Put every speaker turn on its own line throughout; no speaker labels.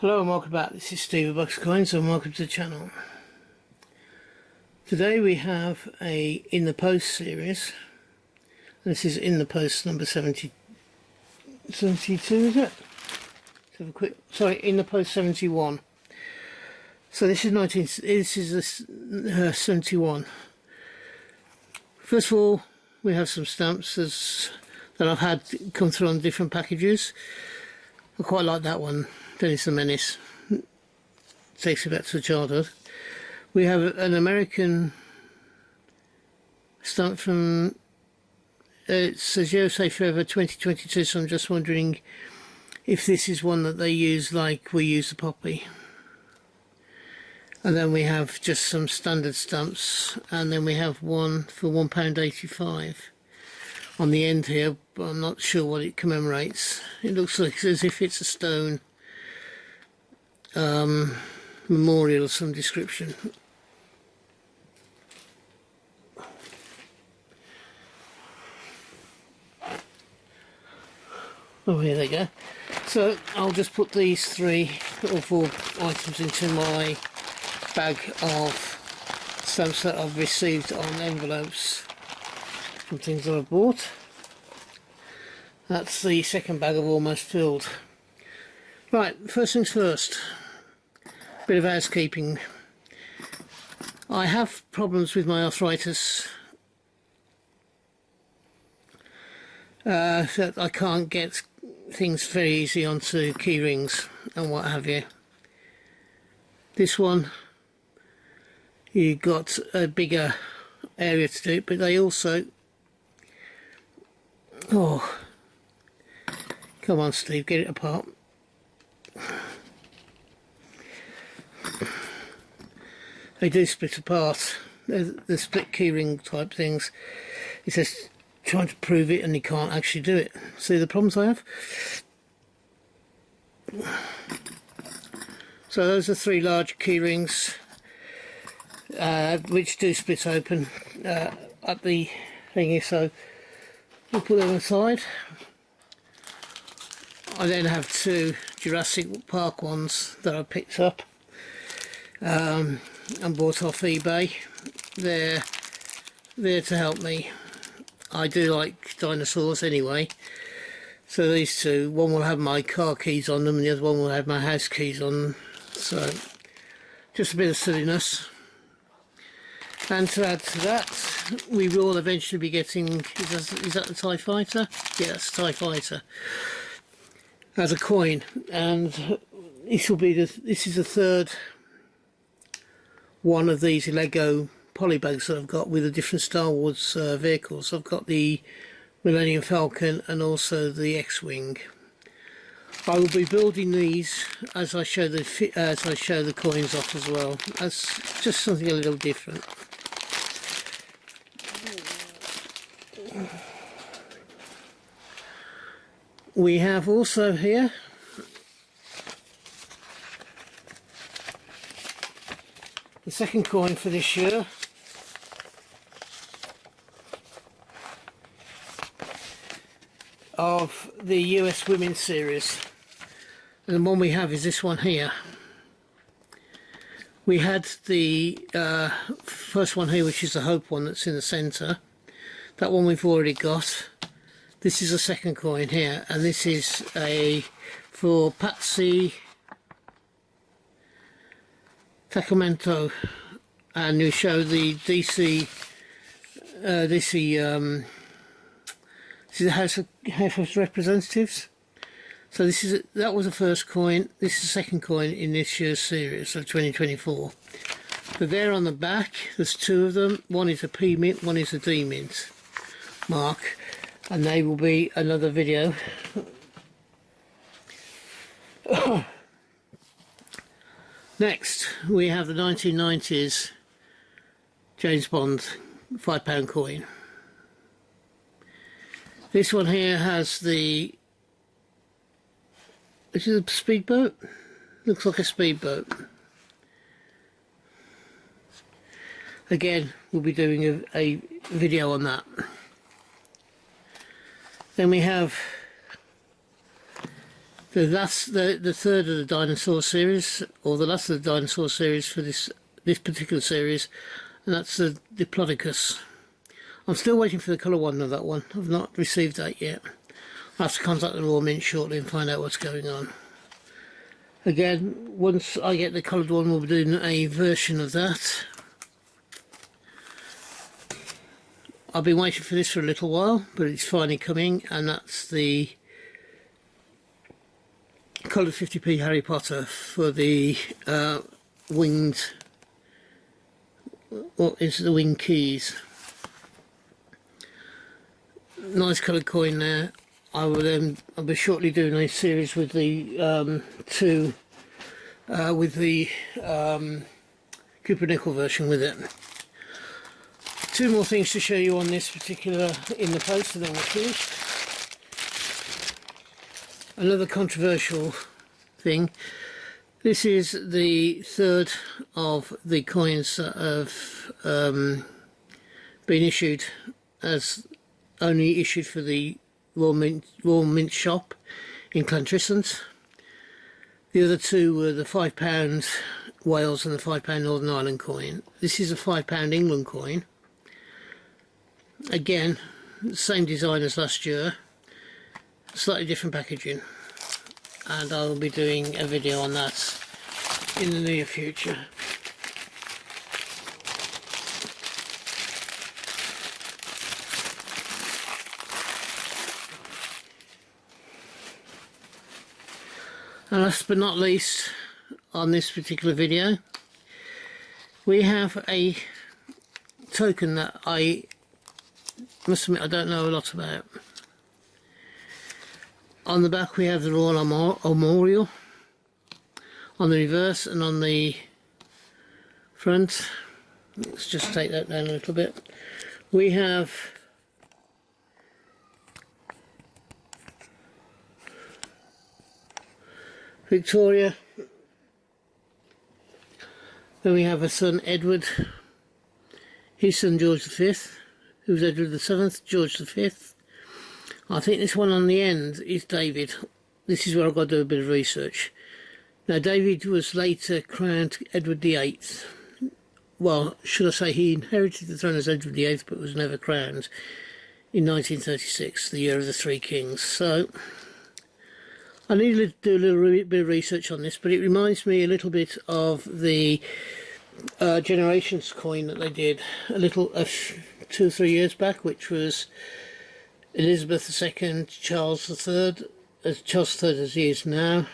Hello and welcome back. This is Steve of Bucks Coins and welcome to the channel. Today we have a In the Post series. This is In the Post number 72, is it? Let's have a quick, sorry, In the Post 71. So this is 71. First of all, we have some stamps that I've had come through on different packages. I quite like that one. Dennis the Menace. Takes me back to childhood. We have an American stamp from it says USA Forever 2022, so I'm just wondering if this is one that they use like we use the poppy. And then we have just some standard stamps, and then we have one for £1.85 on the end here, but I'm not sure what it commemorates. It looks like as if it's a stone memorial of some description. Oh, here they go. So I'll just put these 3 or 4 items into my bag of stamps that I've received on envelopes from things that I've bought. That's the second bag I've almost filled. Right, first things first. Bit of housekeeping. I have problems with my arthritis. That I can't get things very easy onto key rings and what have you. This one, you got a bigger area to do it, but they also, oh, come on Steve, get it apart. They do split apart. The split keyring type things. It says trying to prove it and you can't actually do it. See the problems I have? So those are 3 large keyrings which do split open at the thingy, so we'll put them aside. I then have 2 Jurassic Park ones that I picked up and bought off eBay. They're there to help me. I do like dinosaurs anyway, so these 2, one will have my car keys on them and the other one will have my house keys on them, so just a bit of silliness. And to add to that, we will eventually be getting, is that the TIE Fighter? Yeah, that's the TIE Fighter as a coin, and this will be this is the 3rd one of these Lego polybags that I've got with the different Star Wars vehicles. I've got the Millennium Falcon and also the X-Wing. I will be building these as I show the coins off as well. That's just something a little different. We have also here the second coin for this year. Of the US Women's Series, and the one we have is this one here. We had the first one here, which is the Hope one that's in the centre. That one we've already got. This is a second coin here, and this is for Patsy Sacramento, and you show the DC this is the House of Representatives. So that was the first coin. This is the second coin in this year's series of 2024. But there on the back, there's 2 of them. One is a P mint, one is a D mint mark, and they will be another video. Next, we have the 1990s James Bond £5 coin. This one here has this is a speedboat. Looks like a speedboat. Again, we'll be doing a video on that. Then we have the third of the dinosaur series, or the last of the dinosaur series for this particular series, and that's the Diplodocus. I'm still waiting for the colour one of that one. I've not received that yet. I'll have to contact the Raw Mint shortly and find out what's going on. Again, once I get the coloured one, we'll be doing a version of that. I've been waiting for this for a little while, but it's finally coming, and that's the coloured 50p Harry Potter for the winged, what is the wing keys. Nice coloured coin there. I'll be shortly doing a series with the Cooper Nickel version with it. Two more things to show you on this particular in the post, and then we're finished. Another controversial thing. This is the third of the coins that have been issued as only issued for the Royal Mint shop in Clantrisant. The other two were the £5 Wales and the £5 Northern Ireland coin. This is a £5 England coin. Again, same design as last year, slightly different packaging, and I'll be doing a video on that in the near future. And last but not least, on this particular video, we have a token that I must admit I don't know a lot about. On the back we have the Royal Armorial, on the reverse, and on the front, let's just take that down a little bit, we have Victoria, then we have her son Edward, his son George V, who's Edward VII, George V. I think this one on the end is David. This is where I've got to do a bit of research. Now David was later crowned Edward VIII. Well, should I say he inherited the throne as Edward VIII but was never crowned in 1936, the year of the Three Kings. So I need to do a little bit of research on this, but it reminds me a little bit of the Generations coin that they did a 2 or 3 years back, which was Elizabeth II, Charles III, as Charles III as he is now,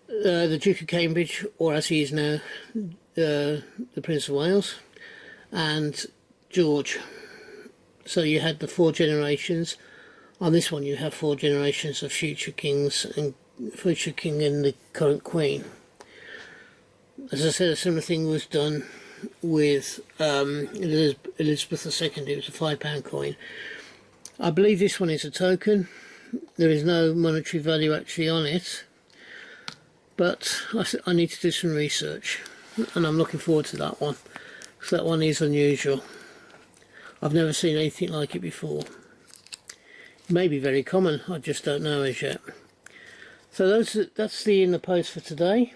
the Duke of Cambridge, or as he is now, the Prince of Wales, and George. So you had the 4 generations. On this one you have 4 generations of future kings and future king and the current queen. As I said, a similar thing was done with Elizabeth II. It was a £5 coin. I believe this one is a token. There is no monetary value actually on it, but I need to do some research, and I'm looking forward to that one, because that one is unusual. I've never seen anything like it before. It may be very common, I just don't know as yet. So that's the in the post for today.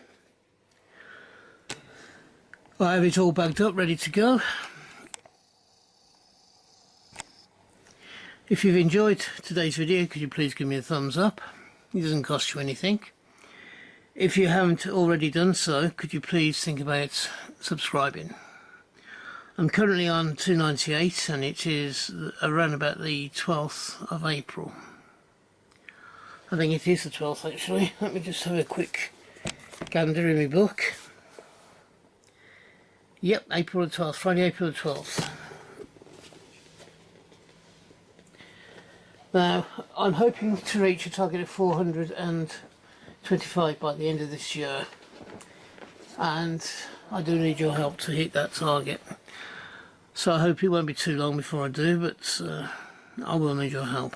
I have it all bagged up, ready to go. If you've enjoyed today's video, could you please give me a thumbs up? It doesn't cost you anything. If you haven't already done so, could you please think about subscribing? I'm currently on 298 and it is around about the 12th of April. I think it is the 12th actually. Let me just have a quick gander in my book. Yep, April the 12th, Friday, April the 12th. Now, I'm hoping to reach a target of 425 by the end of this year. And I do need your help to hit that target. So I hope it won't be too long before I do, but I will need your help.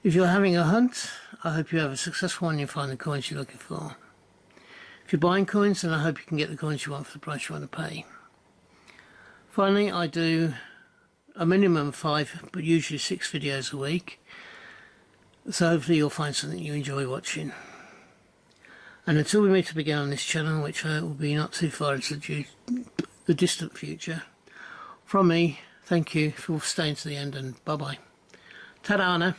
If you're having a hunt, I hope you have a successful one and you find the coins you're looking for. If you're buying coins, then I hope you can get the coins you want for the price you want to pay. Finally, I do a minimum of 5, but usually 6 videos a week. So hopefully you'll find something you enjoy watching. And until we meet up again on this channel, which will be not too far into the distant future, from me, thank you for staying to the end, and bye bye. Ta-da now.